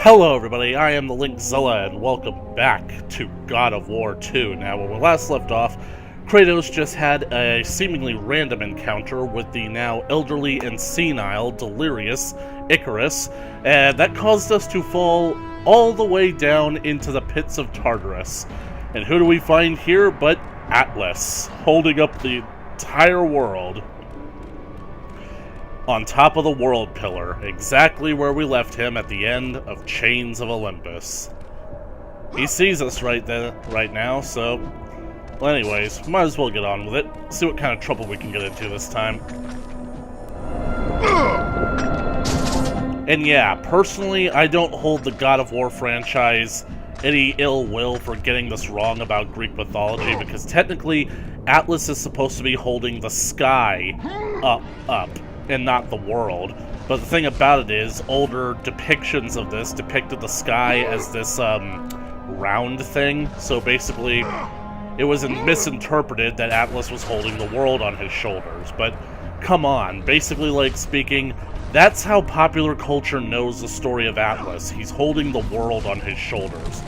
Hello everybody, I am the Linkzilla, and welcome back to God of War 2. Now, when we last left off, Kratos just had a seemingly random encounter with the now elderly and senile, delirious Icarus, and that caused us to fall all the way down into the pits of Tartarus. And who do we find here but Atlas, holding up the entire world on top of the world pillar, exactly where we left him at the end of Chains of Olympus. He sees us right now, so... Well, anyways, might as well get on with it. See what kind of trouble we can get into this time. And yeah, personally, I don't hold the God of War franchise any ill will for getting this wrong about Greek mythology, because technically, Atlas is supposed to be holding the sky up, and not the world. But the thing about it is, older depictions of this depicted the sky as this, round thing. So basically, it was misinterpreted that Atlas was holding the world on his shoulders. But, come on, basically, like, speaking, that's how popular culture knows the story of Atlas. He's holding the world on his shoulders.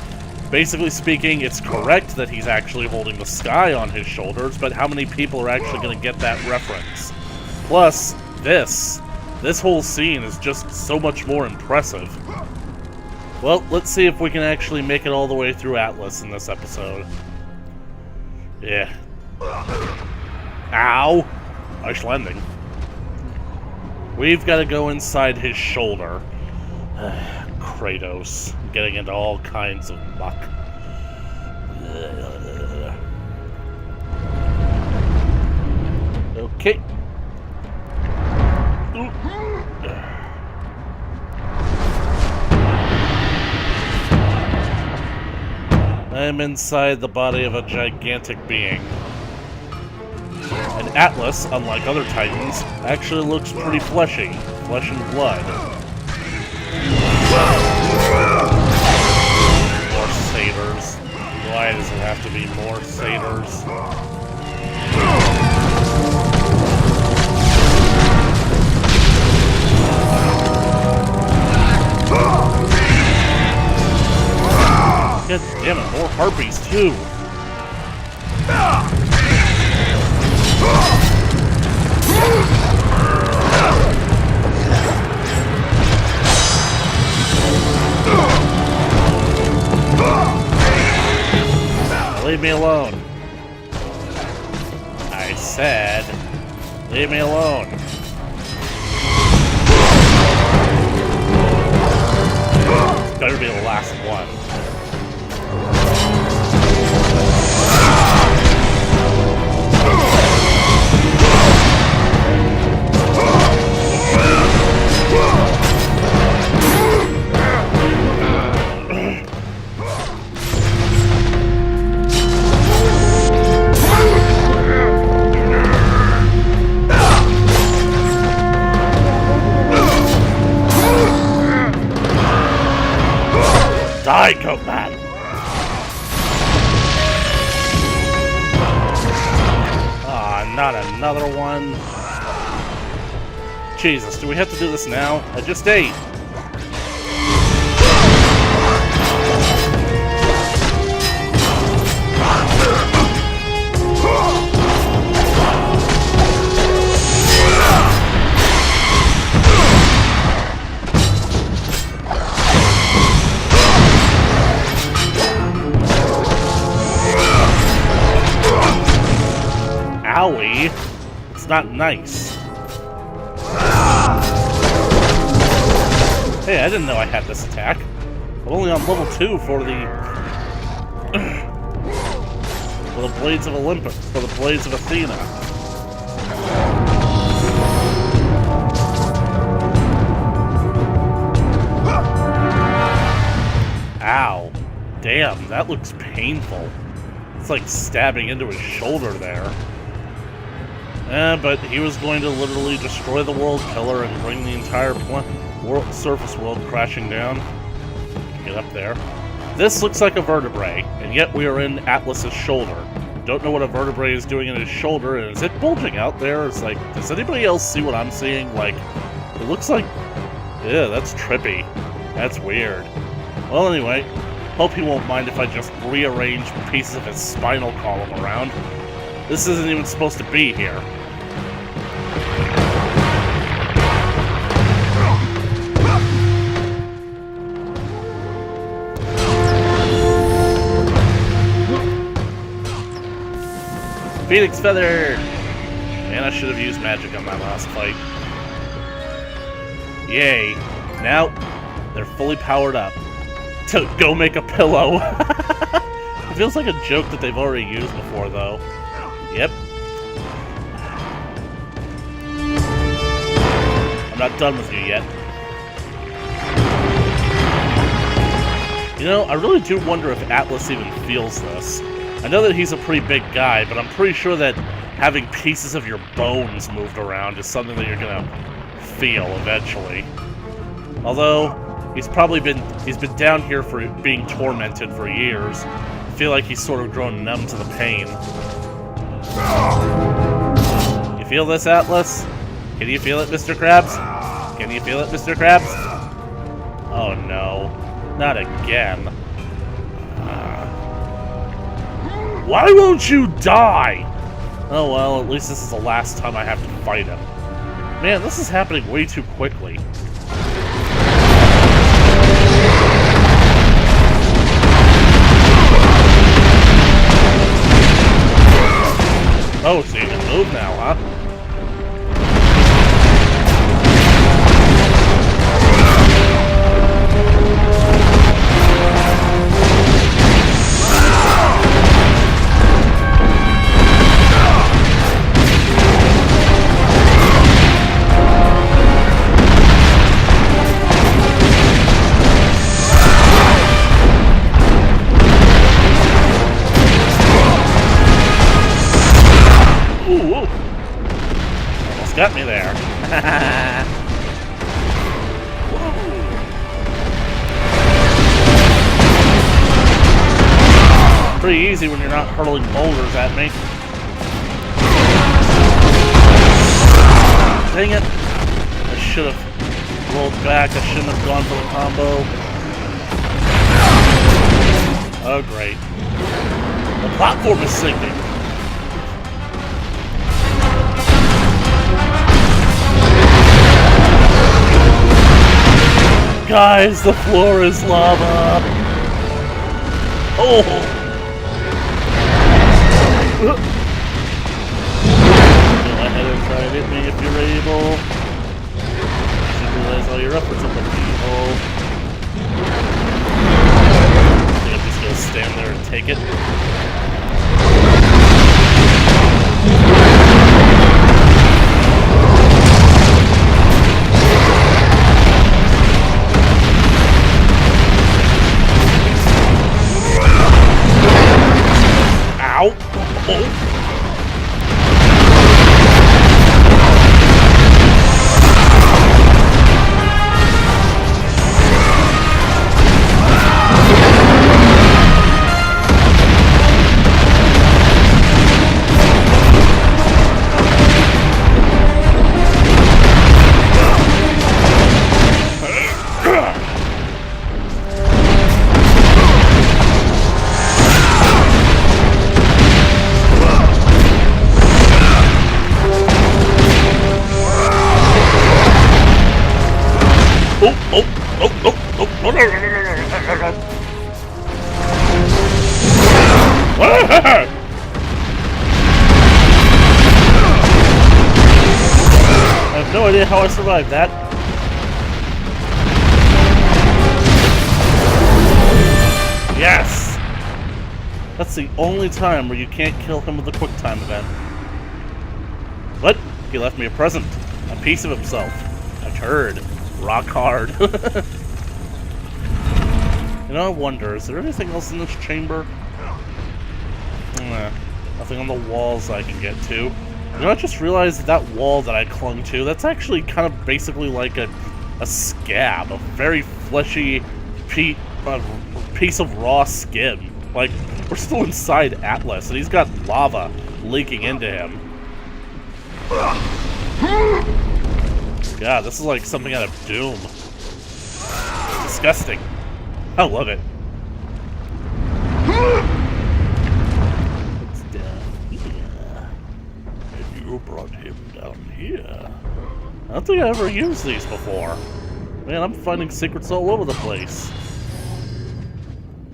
Basically speaking, it's correct that he's actually holding the sky on his shoulders, but how many people are actually going to get that reference? Plus, this whole scene is just so much more impressive. Well, let's see if we can actually make it all the way through Atlas in this episode. Yeah. Ow! Nice landing. We've got to go inside his shoulder. Kratos, getting into all kinds of muck. Okay. I'm inside the body of a gigantic being. And Atlas, unlike other titans, actually looks pretty fleshy. Flesh and blood. More satyrs. Why does it have to be more satyrs? God damn it, more harpies too! Leave me alone. I said, leave me alone. This better be the last one. Die, Goatman! Ah, not another one. Jesus, do we have to do this now? I just ate. Owie. It's not nice. Hey, I didn't know I had this attack. I'm only on level 2 for the Blades of Olympus, for the Blades of Athena. Ow. Damn, that looks painful. It's like stabbing into his shoulder there. But he was going to literally destroy the world pillar and bring the entire surface world crashing down. Get up there. This looks like a vertebrae, and yet we are in Atlas's shoulder. Don't know what a vertebrae is doing in his shoulder, and is it bulging out there? It's like, does anybody else see what I'm seeing? Like, it looks like... Yeah, that's trippy. That's weird. Well, anyway, hope he won't mind if I just rearrange pieces of his spinal column around. This isn't even supposed to be here. Phoenix Feather! Man, I should have used magic on that last fight. Yay. Now, they're fully powered up. To go make a pillow. It feels like a joke that they've already used before, though. Yep. I'm not done with you yet. You know, I really do wonder if Atlas even feels this. I know that he's a pretty big guy, but I'm pretty sure that having pieces of your bones moved around is something that you're gonna feel eventually. Although, he's been down here for being tormented for years. I feel like he's sort of grown numb to the pain. You feel this, Atlas? Can you feel it, Mr. Krabs? Can you feel it, Mr. Krabs? Oh no. Not again. Why won't you die? Oh well, at least this is the last time I have to fight him. Man, this is happening way too quickly. Oh, so you can move now, huh? Got me there. Pretty easy when you're not hurling boulders at me. Dang it. I should have rolled back. I shouldn't have gone for the combo. Oh, great. The platform is sinking. Guys, the floor is lava! Oh! Go ahead and try and hit me if you're able. You should realize all your efforts are evil. I think I'm just gonna stand there and take it. Ow! Oh! I have no idea how I survived that. Yes! That's the only time where you can't kill him with a quick time event. But he left me a present. A piece of himself. A turd. Rock hard. You know, I wonder, is there anything else in this chamber? Nah, nothing on the walls I can get to. You know, I just realized that wall that I clung to, that's actually kind of basically like a scab. A very fleshy piece of raw skin. Like, we're still inside Atlas, and he's got lava leaking into him. God, this is like something out of Doom. To disgusting. I love it. It's down here. And you brought him down here. I don't think I ever used these before. Man, I'm finding secrets all over the place.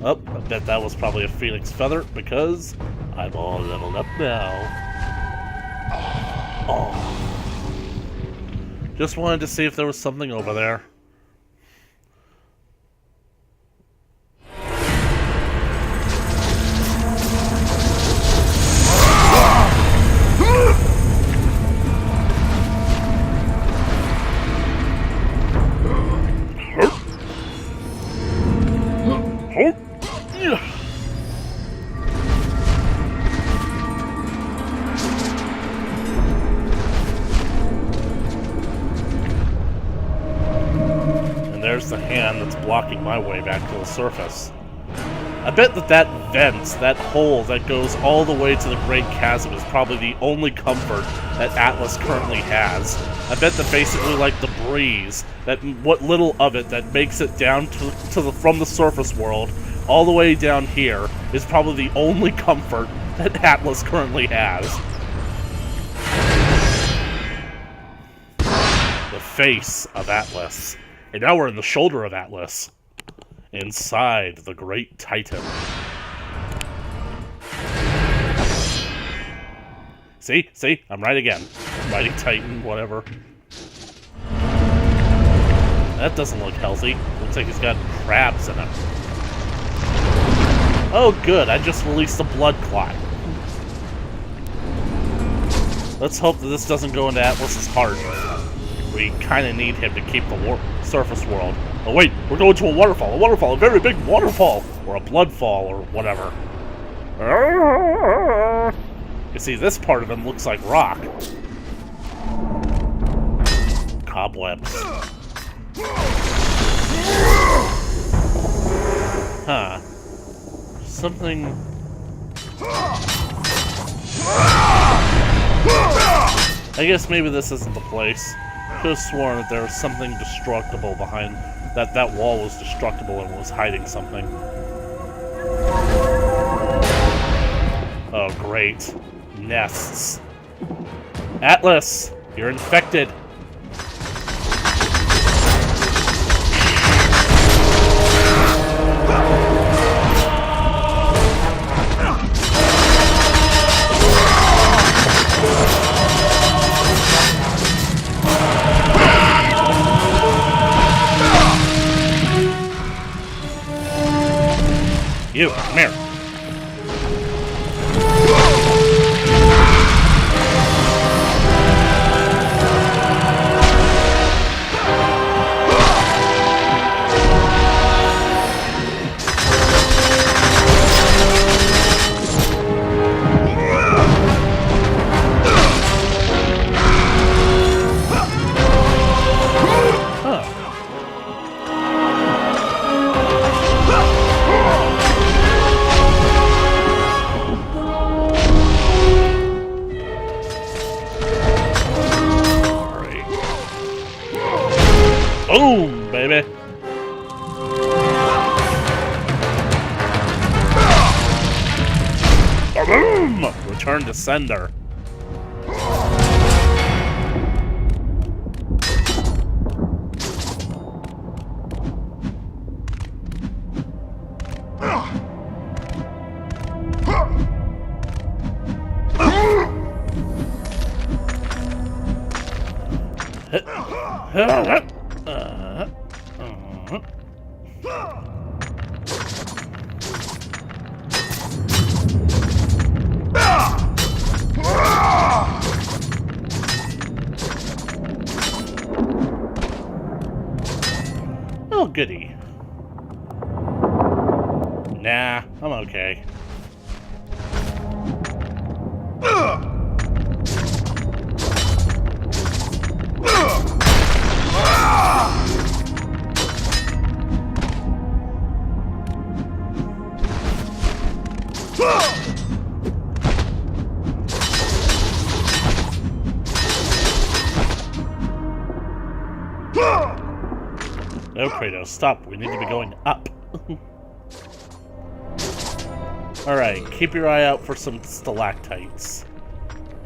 Oh, I bet that was probably a phoenix feather, because I'm all leveled up now. Oh. Just wanted to see if there was something over there. There's the hand that's blocking my way back to the surface. I bet that vent, that hole that goes all the way to the Great Chasm is probably the only comfort that Atlas currently has. I bet that basically like the breeze, that what little of it that makes it down from the surface world all the way down here is probably the only comfort that Atlas currently has. The face of Atlas. And now we're in the shoulder of Atlas, inside the Great Titan. See? See? I'm right again. Mighty Titan, whatever. That doesn't look healthy. Looks like he's got crabs in it. Oh good, I just released a blood clot. Let's hope that this doesn't go into Atlas's heart. We kind of need him to keep the surface world. Oh wait, we're going to a waterfall, a very big waterfall! Or a blood fall, or whatever. You see, this part of him looks like rock. Cobwebs. Huh. Something... I guess maybe this isn't the place. Could have sworn that there was something destructible behind that wall was destructible and was hiding something. Oh great. Nests. Atlas! You're infected! You, come here. Boom, baby! Boom! Return to sender. Oh, goody. Nah, I'm okay. No, Kratos, stop. We need to be going up. Alright, keep your eye out for some stalactites.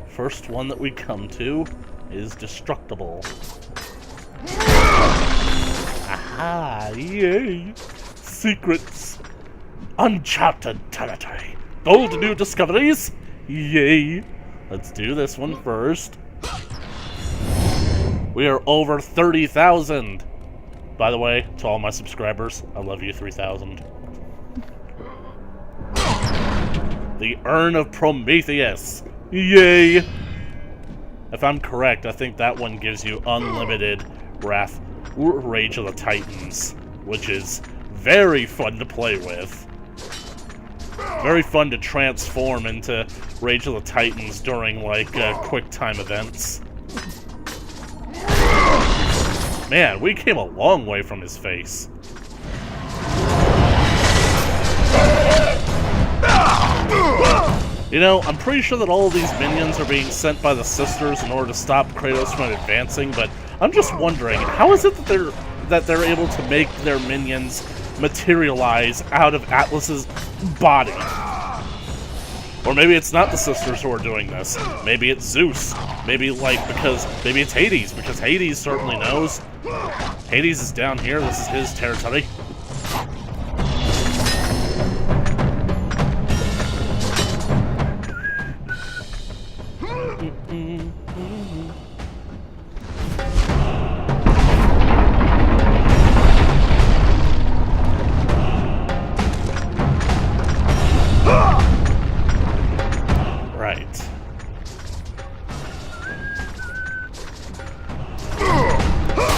First one that we come to is destructible. Aha! Yay! Secrets! Uncharted territory! Bold new discoveries! Yay! Let's do this one first. We are over 30,000! By the way, to all my subscribers, I love you 3,000. The Urn of Prometheus! Yay! If I'm correct, I think that one gives you unlimited Rage of the Titans, which is very fun to play with. Very fun to transform into Rage of the Titans during, like, quick time events. Man, we came a long way from his face. You know, I'm pretty sure that all of these minions are being sent by the sisters in order to stop Kratos from advancing, but I'm just wondering, how is it that they're able to make their minions materialize out of Atlas's body? Or maybe it's not the sisters who are doing this. Maybe it's Zeus. Maybe it's Hades, because Hades certainly knows. Hades is down here, this is his territory.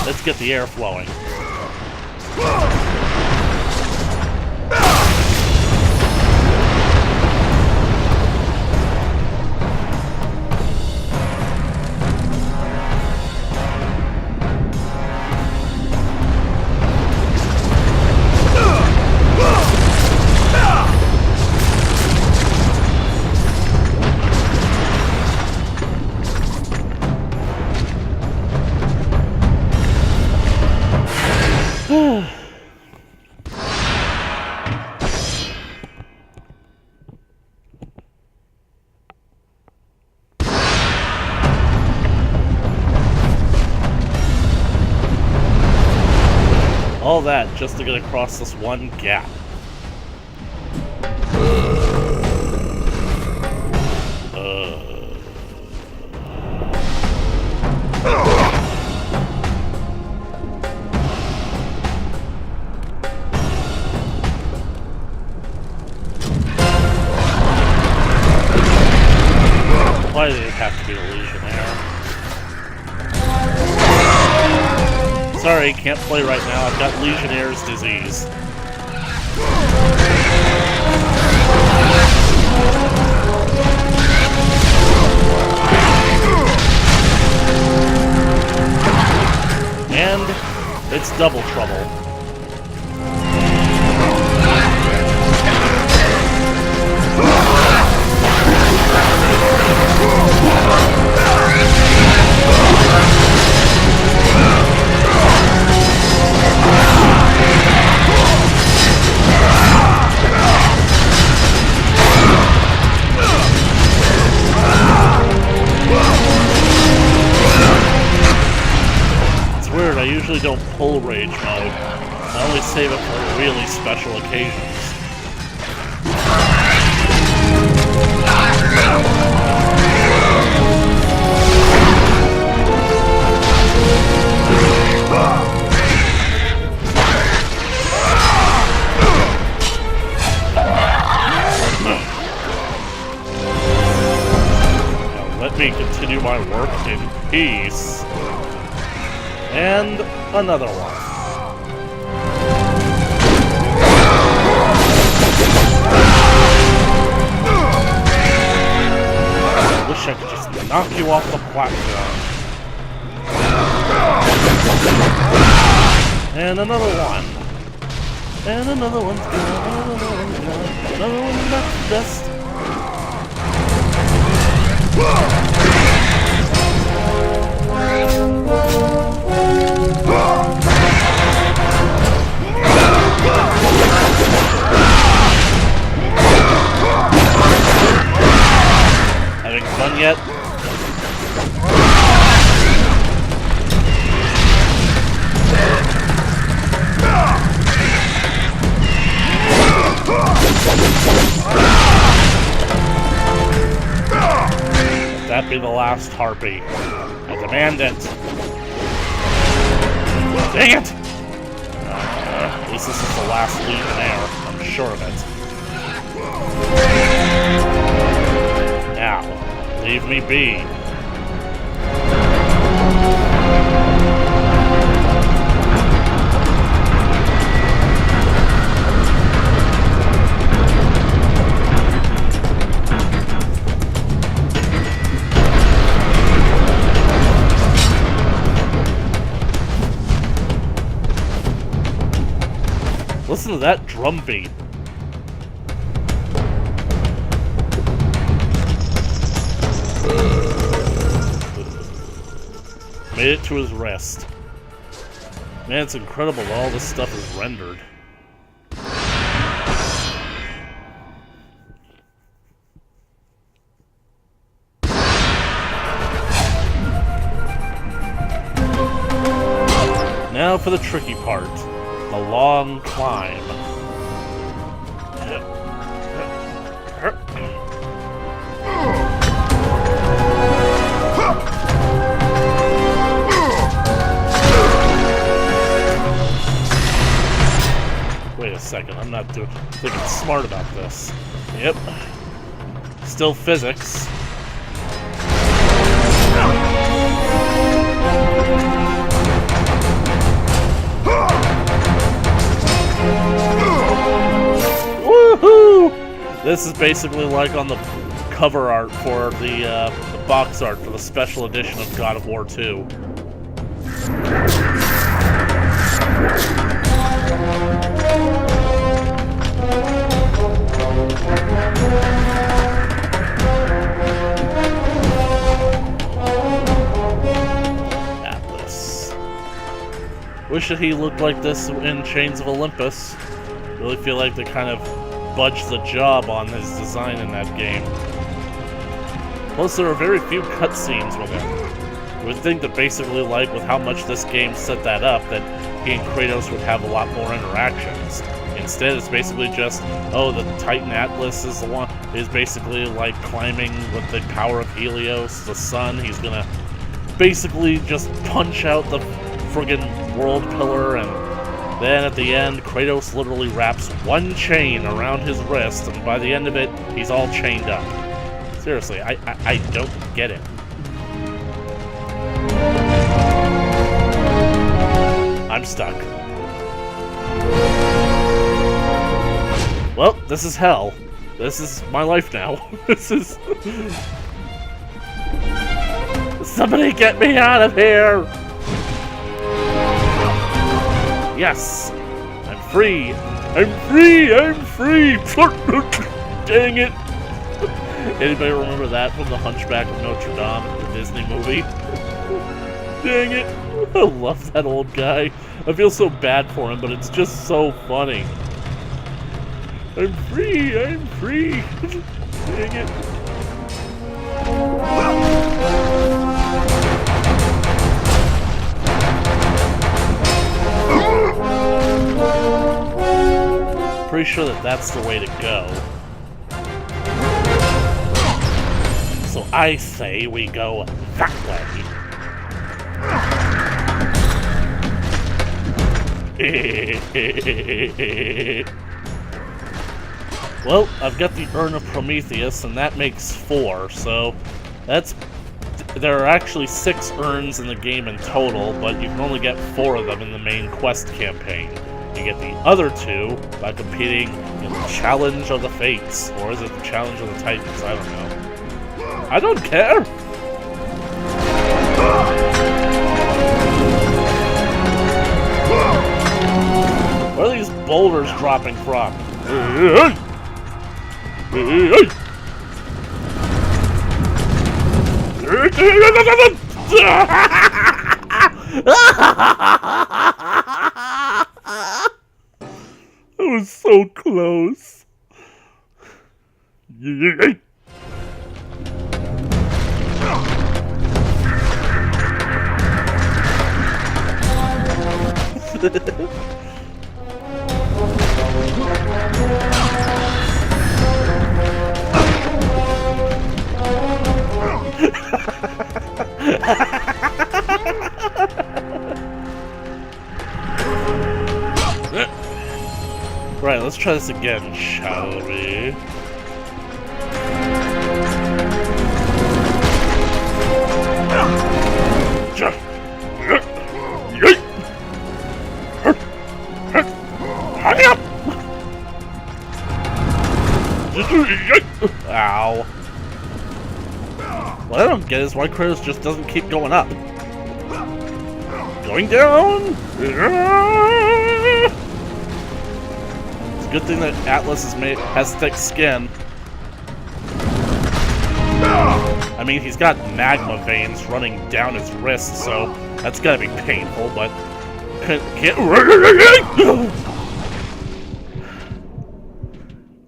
Let's get the air flowing. All that just to get across this one gap. Why did it have to be a Legionnaire? Sorry, can't play right now. I've got Legionnaire's disease. And it's double trouble. I usually don't pull rage mode. I only save it for really special occasions. Now let me continue my work in peace. And another one. I wish I could just knock you off the platform. And another one. And another one's gone. Another one's gone. Another one's back to dust. last harpy. I demand it. Dang it! At least this is the last Legionnaire. I'm sure of it. Now, leave me be. Listen to that drum beat. Made it to his rest. Man, it's incredible all this stuff is rendered. Now for the tricky part. The long climb. Wait a second, I'm not thinking smart about this. Yep. Still physics. Woohoo! This is basically like on the cover art for the box art for the special edition of God of War 2. Atlas. Wish that he looked like this in Chains of Olympus. Really feel like they kind of budged the job on his design in that game. Plus, there are very few cutscenes with him. You would think that basically, like, with how much this game set that up, that he and Kratos would have a lot more interactions. Instead, it's basically just, oh, the Titan Atlas is the one, is basically like climbing with the power of Helios, the sun. He's gonna basically just punch out the friggin' world pillar, and then at the end, Kratos literally wraps one chain around his wrist, and by the end of it, he's all chained up. Seriously, I don't get it. I'm stuck. Well, this is hell. This is my life now. This is... Somebody get me out of here! Yes! I'm free! I'm free! I'm free! Dang it! Anybody remember that from The Hunchback of Notre Dame, the Disney movie? Dang it! I love that old guy. I feel so bad for him, but it's just so funny. I'm free! I'm free! Dang it! Pretty sure that that's the way to go. So I say we go that way. Well, I've got the Urn of Prometheus, and that makes 4, so that's... There are actually 6 urns in the game in total, but you can only get 4 of them in the main quest campaign. You get the other 2 by competing in the Challenge of the Fates, or is it the Challenge of the Titans? I don't know. I don't care! Where are these boulders dropping from? That was so close. Right, let's try this again, shall we? Ow. What I don't get is why Kratos just doesn't keep going up. Going down! It's a good thing that Atlas has thick skin. I mean, he's got magma veins running down his wrists, so that's gotta be painful, but...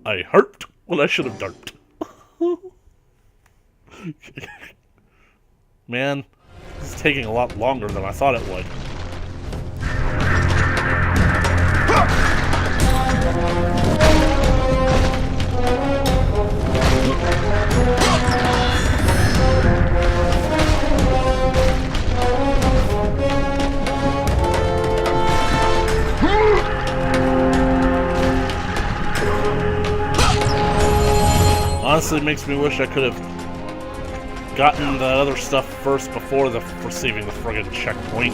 I harped when I should have darped. Man, this is taking a lot longer than I thought it would. Honestly, it makes me wish I could have gotten the other stuff first before receiving the friggin' checkpoint.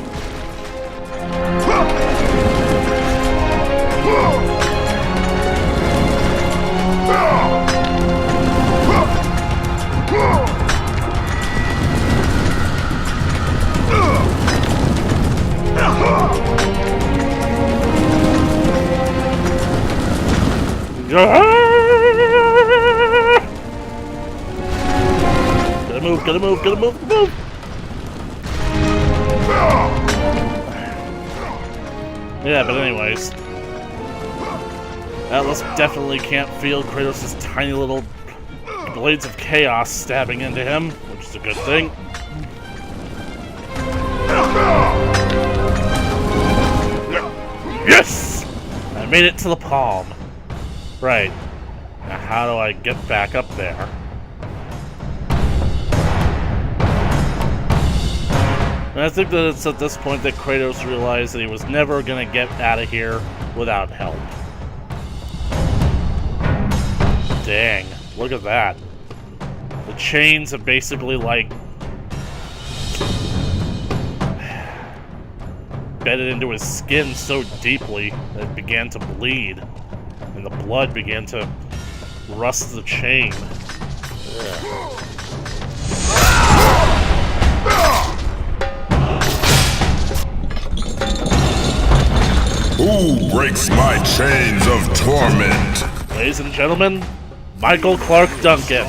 Gotta move, gotta move, move! Yeah, but anyways. Atlas definitely can't feel Kratos' tiny little blades of chaos stabbing into him, which is a good thing. Yes! I made it to the palm. Right. Now how do I get back up there? And I think that it's at this point that Kratos realized that he was never going to get out of here without help. Dang, look at that. The chains have basically, like, bedded into his skin so deeply that it began to bleed, and the blood began to rust the chain. Ugh. Who breaks my chains of torment? Ladies and gentlemen, Michael Clark Duncan.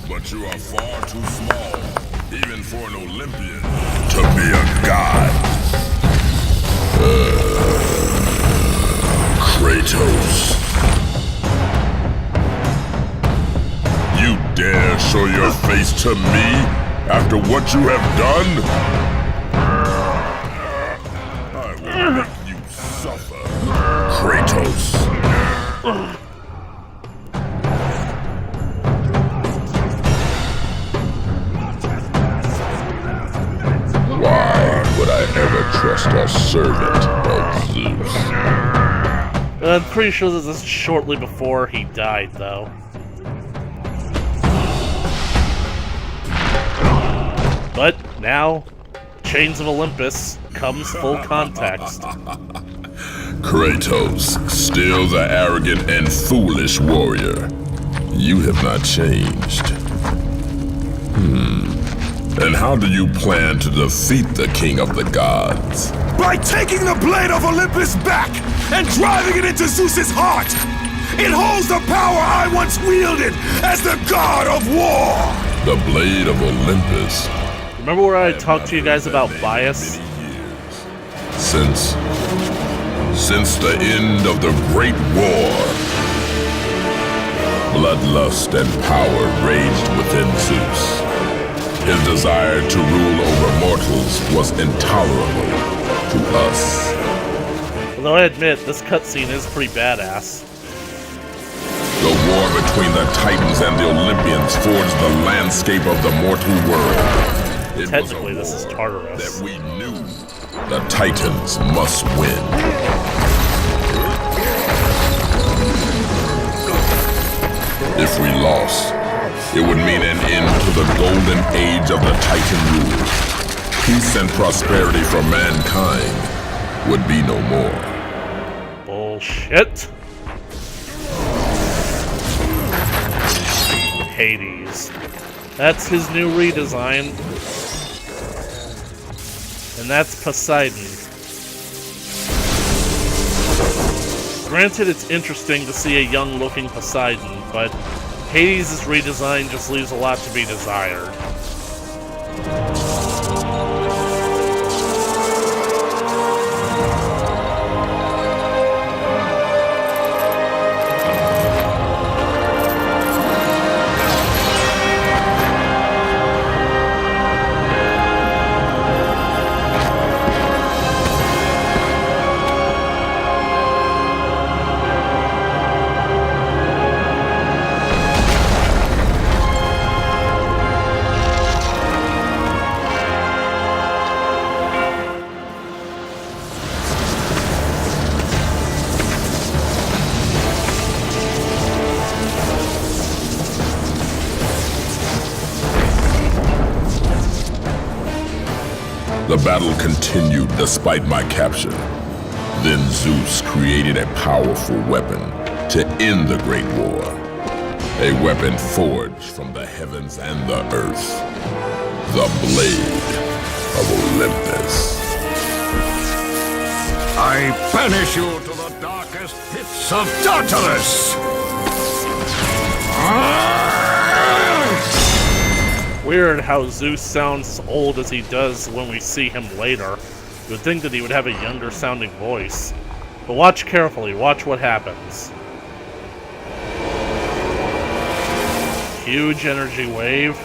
But you are far too small, even for an Olympian, to be a god. Kratos. You dare show your face to me after what you have done? I will make you suffer, Kratos. Why would I ever trust a servant of Zeus? I'm pretty sure this is shortly before he died, though. But now, Chains of Olympus comes full context. Kratos, still the arrogant and foolish warrior. You have not changed. And how do you plan to defeat the King of the Gods? By taking the blade of Olympus back and driving it into Zeus's heart! It holds the power I once wielded as the god of war! The blade of Olympus. Remember where I talked to you guys about bias? Since the end of the Great War, bloodlust and power raged within Zeus. His desire to rule over mortals was intolerable to us. Although I admit, this cutscene is pretty badass. The war between the Titans and the Olympians forged the landscape of the mortal world. It Technically, this is Tartarus. that we knew the Titans must win. If we lost, it would mean an end to the golden age of the Titan rule. Peace and prosperity for mankind would be no more. Bullshit. Hades. That's his new redesign. And that's Poseidon. Granted, it's interesting to see a young-looking Poseidon, but Hades' redesign just leaves a lot to be desired. The battle continued despite my capture. Then Zeus created a powerful weapon to end the Great War. A weapon forged from the heavens and the earth. The Blade of Olympus. I banish you to the darkest pits of Tartarus! Weird how Zeus sounds as old as he does when we see him later. You would think that he would have a younger sounding voice. But watch carefully, watch what happens. Huge energy wave.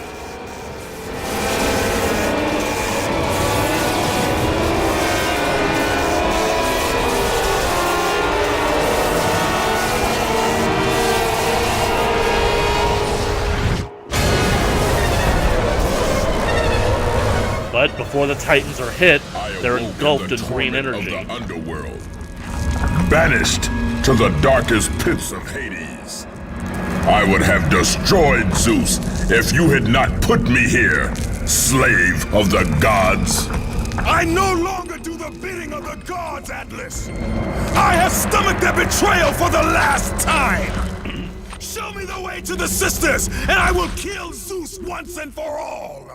But before the Titans are hit, they're engulfed in green energy. Of the underworld. Banished to the darkest pits of Hades. I would have destroyed Zeus if you had not put me here, slave of the gods. I no longer do the bidding of the gods, Atlas! I have stomached their betrayal for the last time! Show me the way to the sisters, and I will kill Zeus once and for all!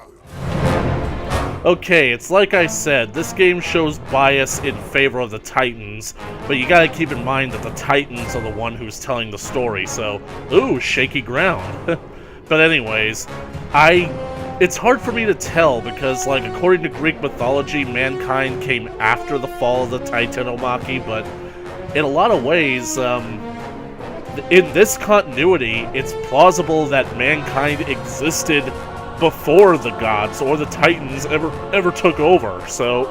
Okay, it's like I said, this game shows bias in favor of the Titans, but you gotta keep in mind that the Titans are the one who's telling the story, so, ooh, shaky ground. But anyways, it's hard for me to tell because, like, according to Greek mythology, mankind came after the fall of the Titanomachy, but in a lot of ways, in this continuity, it's plausible that mankind existed before the gods or the Titans ever took over, so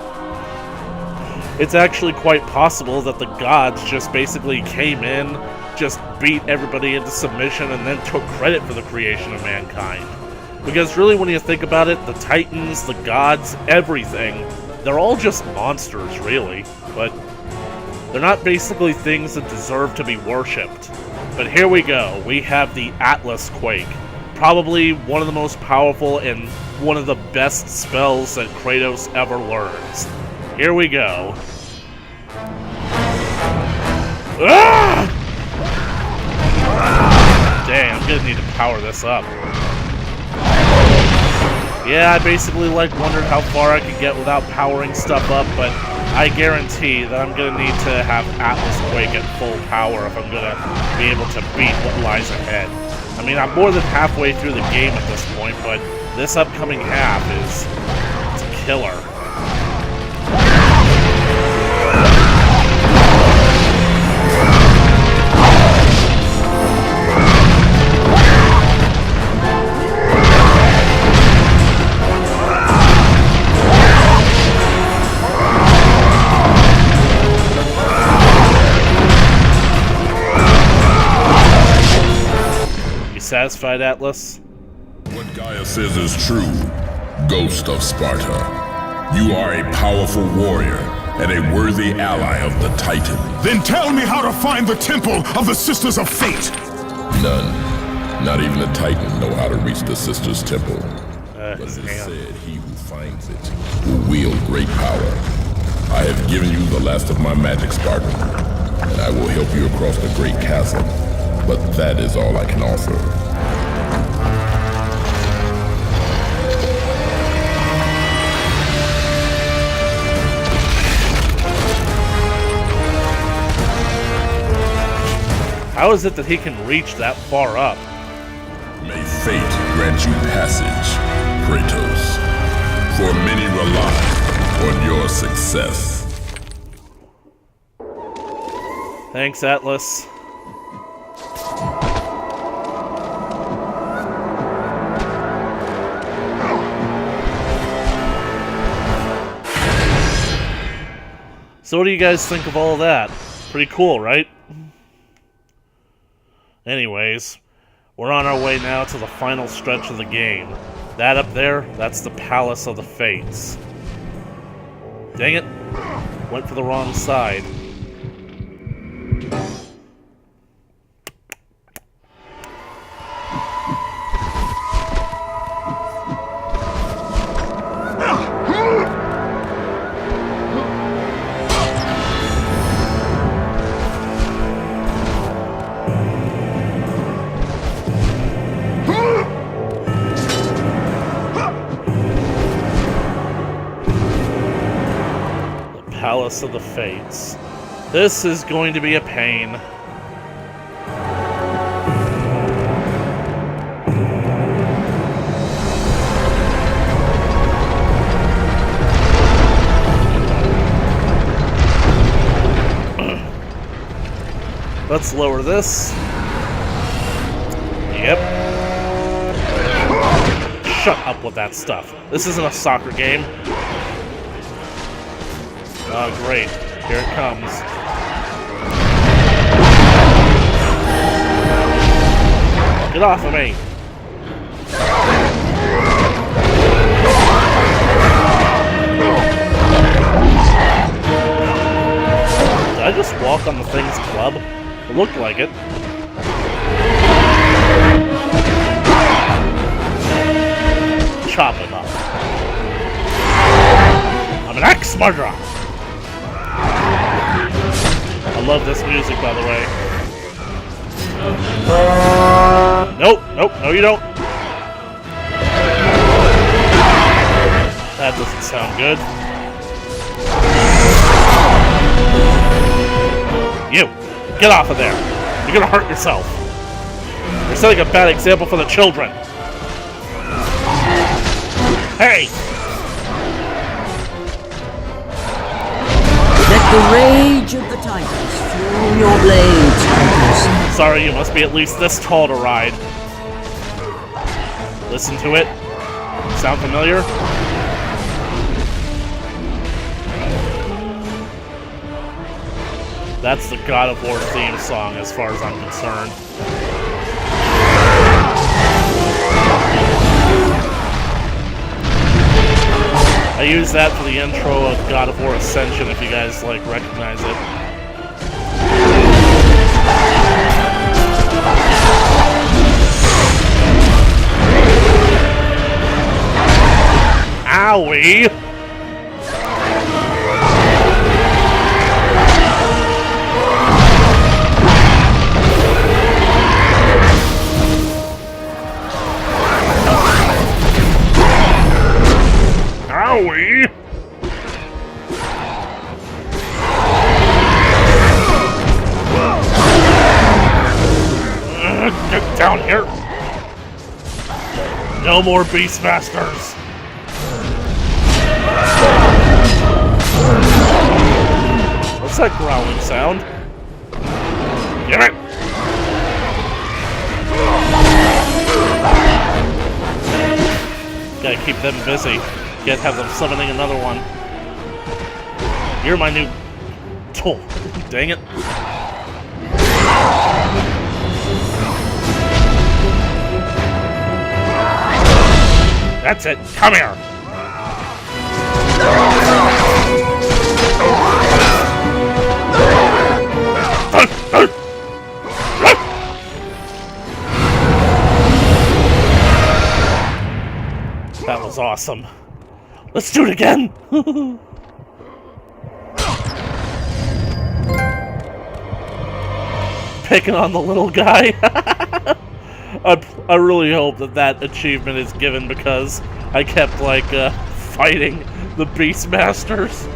it's actually quite possible that the gods just basically came in, just beat everybody into submission, and then took credit for the creation of mankind. Because really, when you think about it, the Titans, the gods, everything, they're all just monsters, really, but they're not basically things that deserve to be worshipped. But here we go, we have the Atlas Quake. Probably one of the most powerful and one of the best spells that Kratos ever learns. Here we go. Ah! Dang, I'm gonna need to power this up. Yeah, I basically wondered how far I could get without powering stuff up, but I guarantee that I'm gonna need to have Atlas Quake at full power if I'm gonna be able to beat what lies ahead. I mean, I'm more than halfway through the game at this point, but this upcoming half it's a killer. Satisfied, Atlas? What Gaia says is true, Ghost of Sparta. You are a powerful warrior and a worthy ally of the Titan. Then tell me how to find the Temple of the Sisters of Fate! None. Not even the Titan know how to reach the Sisters' Temple. But it His is hand. said he who finds it will wield great power. I have given you the last of my magic, Spartan, and I will help you across the great chasm. But that is all I can offer. How is it that he can reach that far up? May fate grant you passage, Kratos. For many rely on your success. Thanks, Atlas. So what do you guys think of all that? Pretty cool, right? Anyways, we're on our way now to the final stretch of the game. That up there, that's the Palace of the Fates. Dang it. Went for the wrong side. Palace of the Fates. This is going to be a pain. Let's lower this. Yep. Shut up with that stuff. This isn't a soccer game. Oh, great. Here it comes. Get off of me! Did I just walk on the thing's club? It looked like it. Chop him up. I'm an axe murderer! I love this music, by the way. Nope, nope, no you don't. That doesn't sound good. You, get off of there. You're gonna hurt yourself. You're setting a bad example for the children. Hey! Let the rage of the Titans fuel your blades, Kratos. Sorry, you must be at least this tall to ride. Listen to it. Sound familiar? That's the God of War theme song as far as I'm concerned. I use that for the intro of God of War Ascension if you guys like recognize it. Owie! Owie! Get down here! No more Beastmasters! What's that growling sound? Give it! Gotta keep them busy. Can't have them summoning another one. You're my new tool. Dang it. That's it. Come here. was awesome. Let's do it again! Picking on the little guy. I really hope that achievement is given because I kept, like, fighting the Beastmasters.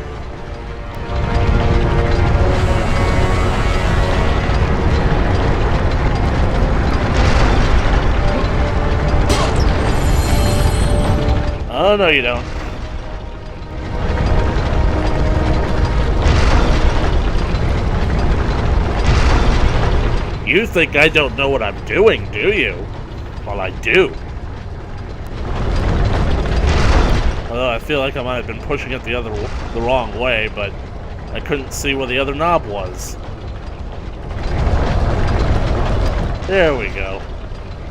Oh, no you don't. You think I don't know what I'm doing, do you? Well, I do. Although I feel like I might have been pushing it the wrong way, but I couldn't see where the other knob was. There we go.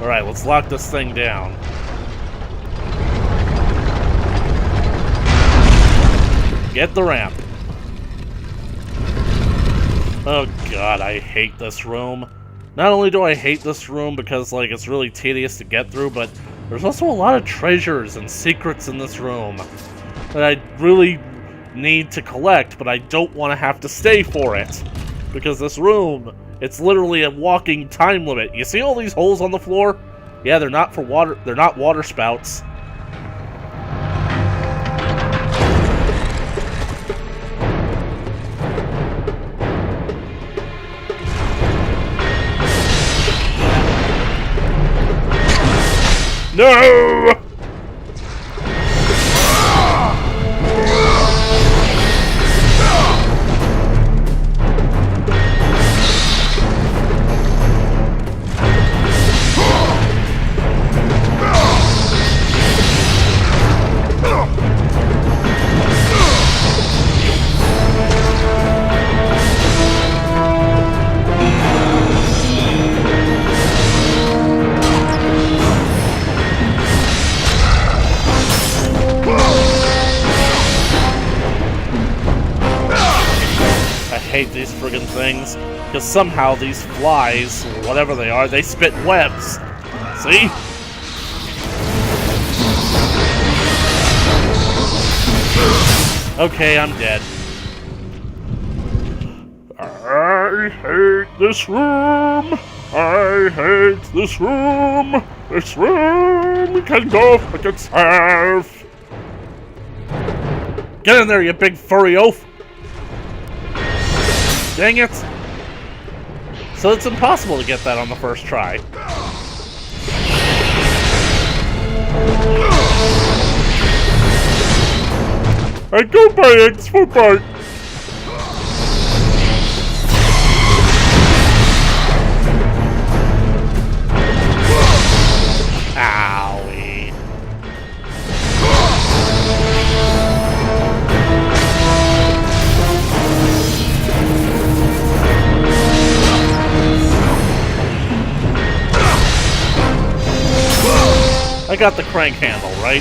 Alright, let's lock this thing down. Get the ramp. Oh god, I hate this room. Not only do I hate this room because, like, it's really tedious to get through, but there's also a lot of treasures and secrets in this room that I really need to collect, but I don't want to have to stay for it. Because this room, it's literally a walking time limit. You see all these holes on the floor? Yeah, they're not for water, they're not water spouts. No! I hate these friggin' things, because somehow these flies, whatever they are, they spit webs. See? Okay, I'm dead. I hate this room! I hate this room! This room can go fuck itself! Get in there, you big furry oaf! Dang it! So it's impossible to get that on the first try. I go by eggs for bite. Owie. I got the crank handle, right?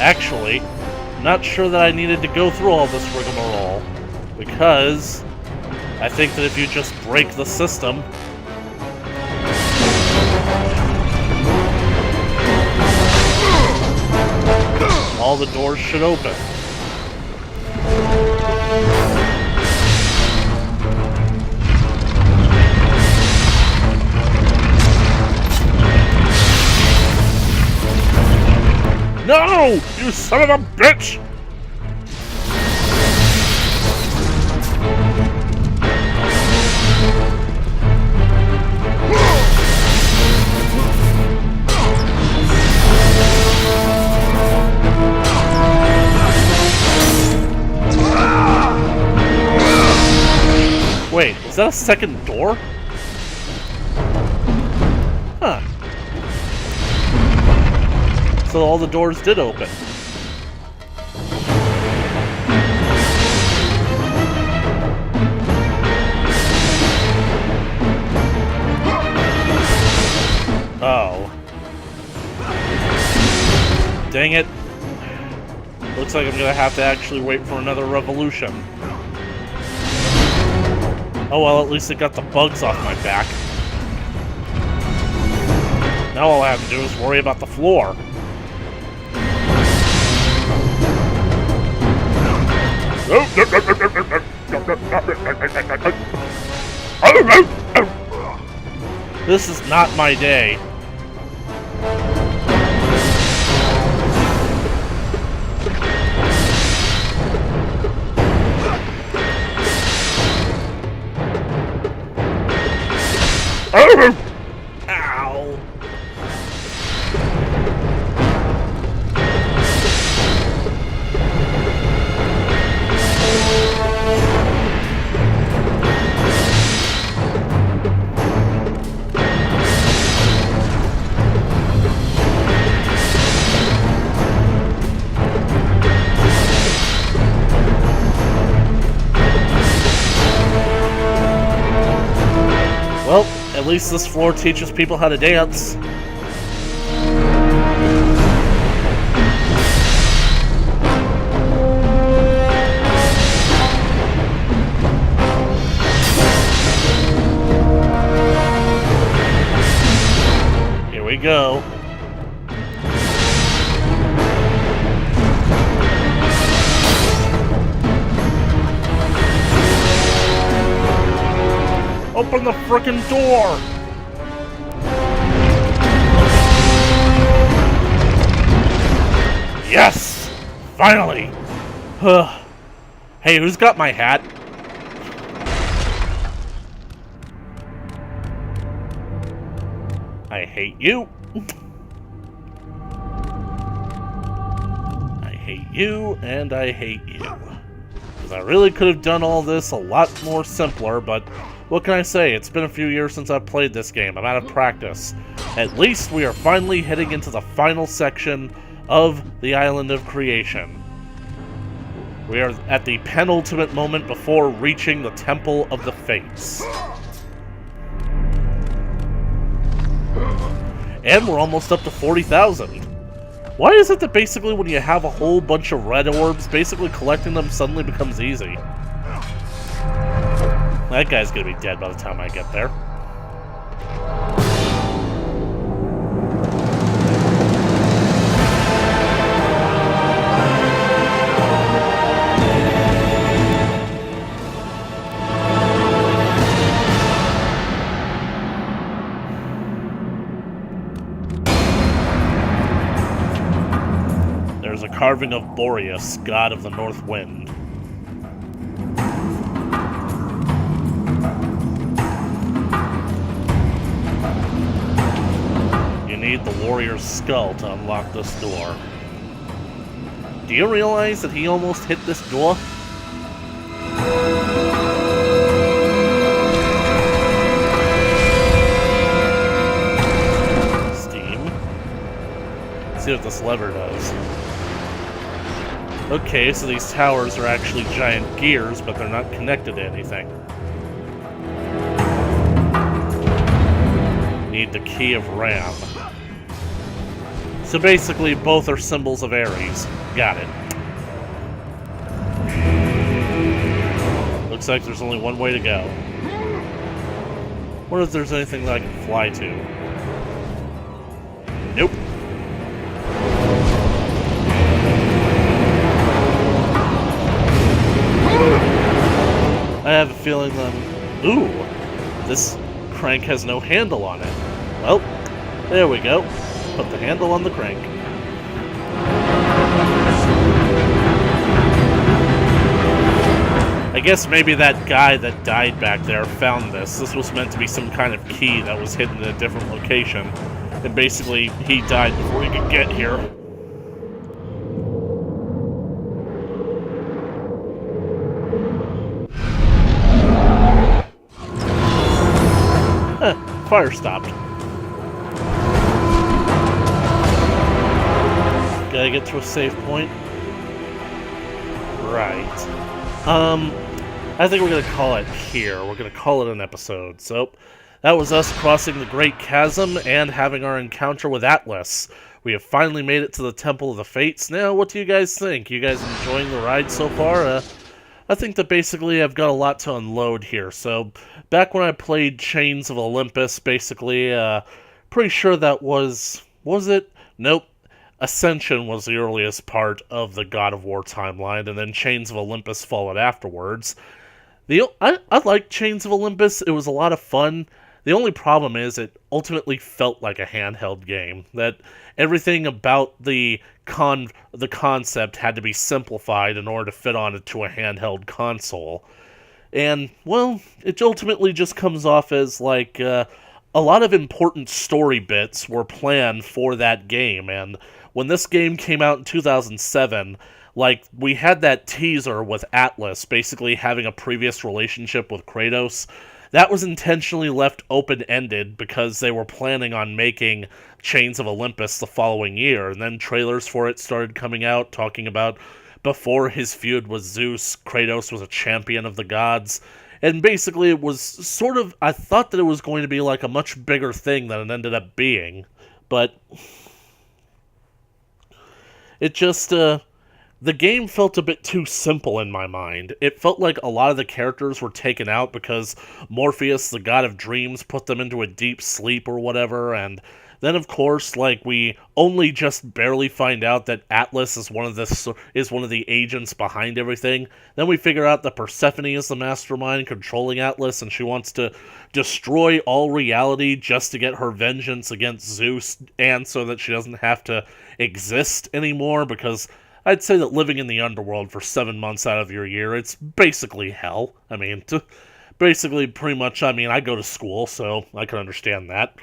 Actually, I'm not sure that I needed to go through all this rigmarole, because I think that if you just break the system, all the doors should open. No! You son of a bitch! Wait, is that a second door? Huh. So all the doors did open. Dang it. Looks like I'm gonna have to actually wait for another revolution. Oh well, at least it got the bugs off my back. Now all I have to do is worry about the floor. This is not my day. Ow! Well, at least this floor teaches people how to dance. Here we go. Open the frickin' door! Yes! Finally! Hey, who's got my hat? I hate you. I hate you, and I hate you. Because I really could have done all this a lot more simpler, but what can I say? It's been a few years since I've played this game. I'm out of practice. At least we are finally heading into the final section of the Island of Creation. We are at the penultimate moment before reaching the Temple of the Fates. And we're almost up to 40,000. Why is it that basically when you have a whole bunch of red orbs, basically collecting them suddenly becomes easy? That guy's gonna be dead by the time I get there. There's a carving of Boreas, god of the north wind. Need the warrior's skull to unlock this door. Do you realize that he almost hit this door? Steam. Let's see what this lever does. Okay, so these towers are actually giant gears, but they're not connected to anything. Need the key of Ram. So basically, both are symbols of Ares. Got it. Looks like there's only one way to go. Wonder if there's anything that I can fly to. Nope. I have a feeling that... Ooh! This crank has no handle on it. Well, there we go. Put the handle on the crank. I guess maybe that guy that died back there found this. This was meant to be some kind of key that was hidden in a different location. And basically, he died before he could get here. Fire stopped. Gotta get to a save point. Right. I think we're gonna call it here. We're gonna call it an episode. So, that was us crossing the Great Chasm and having our encounter with Atlas. we have finally made it to the Temple of the Fates. Now, what do you guys think? You guys enjoying the ride so far? I think that basically I've got a lot to unload here. So, back when I played Chains of Olympus, basically, pretty sure that was it? Nope. Ascension was the earliest part of the God of War timeline, and then Chains of Olympus followed afterwards. I liked Chains of Olympus. It was a lot of fun. The only problem is it ultimately felt like a handheld game. That everything about the concept had to be simplified in order to fit onto a handheld console. And, well, it ultimately just comes off as like a lot of important story bits were planned for that game. And when this game came out in 2007, like, we had that teaser with Atlas basically having a previous relationship with Kratos. That was intentionally left open-ended because they were planning on making Chains of Olympus the following year, and then trailers for it started coming out talking about before his feud with Zeus, Kratos was a champion of the gods, and basically it was sort of, I thought that it was going to be like a much bigger thing than it ended up being, but it just, the game felt a bit too simple in my mind. It felt like a lot of the characters were taken out because Morpheus, the god of dreams, put them into a deep sleep or whatever, and then of course, like, we only just barely find out that Atlas is one of the agents behind everything. Then we figure out that Persephone is the mastermind controlling Atlas, and she wants to destroy all reality just to get her vengeance against Zeus, and so that she doesn't have to exist anymore, because I'd say that living in the underworld for 7 months out of your year, it's basically hell. I mean, basically, pretty much, I mean, I go to school, so I can understand that.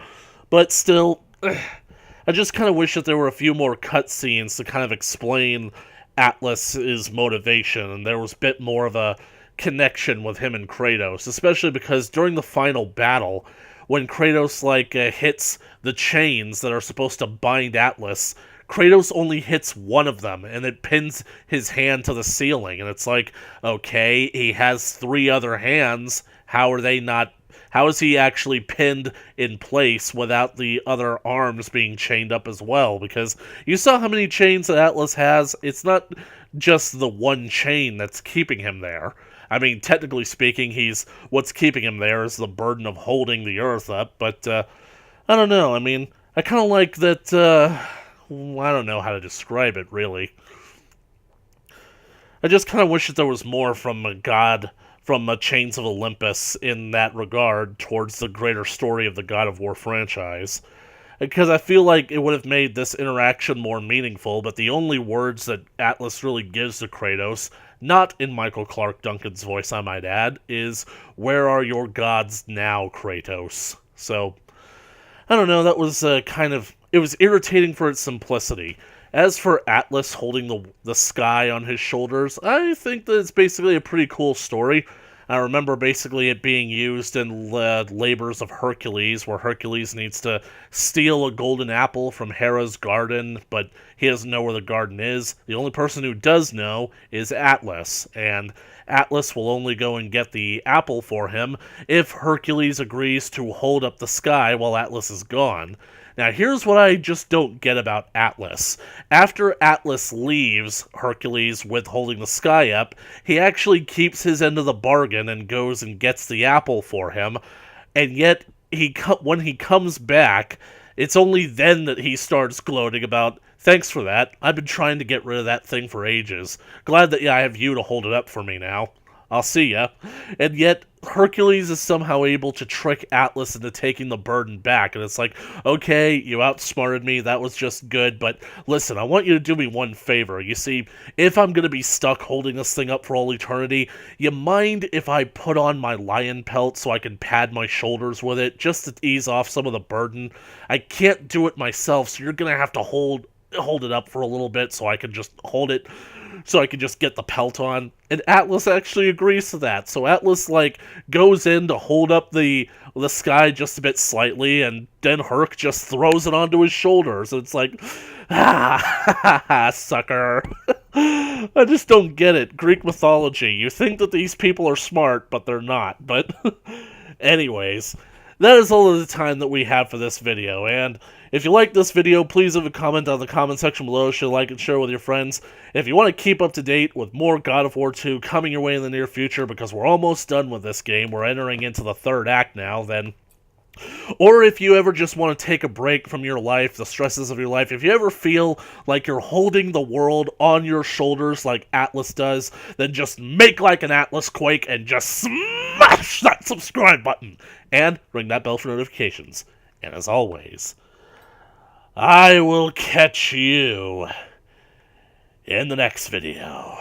But still, I just kind of wish that there were a few more cutscenes to kind of explain Atlas's motivation, and there was a bit more of a connection with him and Kratos, especially because during the final battle, when Kratos, like, hits the chains that are supposed to bind Atlas, Kratos only hits one of them, and it pins his hand to the ceiling, and it's like, okay, he has 3 other hands, how is he actually pinned in place without the other arms being chained up as well? Because you saw how many chains that Atlas has. It's not just the one chain that's keeping him there. I mean, technically speaking, what's keeping him there is the burden of holding the earth up, but, I don't know, I mean, I kind of like that, I don't know how to describe it, really. I just kind of wish that there was more from Chains of Olympus in that regard towards the greater story of the God of War franchise. Because I feel like it would have made this interaction more meaningful, but the only words that Atlas really gives to Kratos, not in Michael Clarke Duncan's voice, I might add, is, "Where are your gods now, Kratos?" So, I don't know, that was it was irritating for its simplicity. As for Atlas holding the sky on his shoulders, I think that it's basically a pretty cool story. I remember basically it being used in Labors of Hercules, where Hercules needs to steal a golden apple from Hera's garden, but he doesn't know where the garden is. The only person who does know is Atlas, and Atlas will only go and get the apple for him if Hercules agrees to hold up the sky while Atlas is gone. Now, here's what I just don't get about Atlas. After Atlas leaves Hercules with holding the sky up, he actually keeps his end of the bargain and goes and gets the apple for him, and yet when he comes back, it's only then that he starts gloating about, "Thanks for that. I've been trying to get rid of that thing for ages. Glad that I have you to hold it up for me now. I'll see ya." And yet, Hercules is somehow able to trick Atlas into taking the burden back, and it's like, okay, you outsmarted me, that was just good, but listen, I want you to do me one favor. You see, if I'm gonna be stuck holding this thing up for all eternity, you mind if I put on my lion pelt so I can pad my shoulders with it, just to ease off some of the burden? I can't do it myself, so you're gonna have to hold it up for a little bit so I can just hold it, so I can just get the pelt on. And Atlas actually agrees to that. So Atlas, like, goes in to hold up the sky just a bit slightly, and then Herc just throws it onto his shoulders. And it's like, sucker. I just don't get it. Greek mythology. You think that these people are smart, but they're not. But anyways, that is all of the time that we have for this video, and If you like this video, please leave a comment down in the comment section below, share, like, and share with your friends. If you want to keep up to date with more God of War 2 coming your way in the near future, because we're almost done with this game, we're entering into the third act now, then... Or if you ever just want to take a break from your life, the stresses of your life, if you ever feel like you're holding the world on your shoulders like Atlas does, then just make like an Atlas quake and just smash that subscribe button and ring that bell for notifications. And as always, I will catch you in the next video.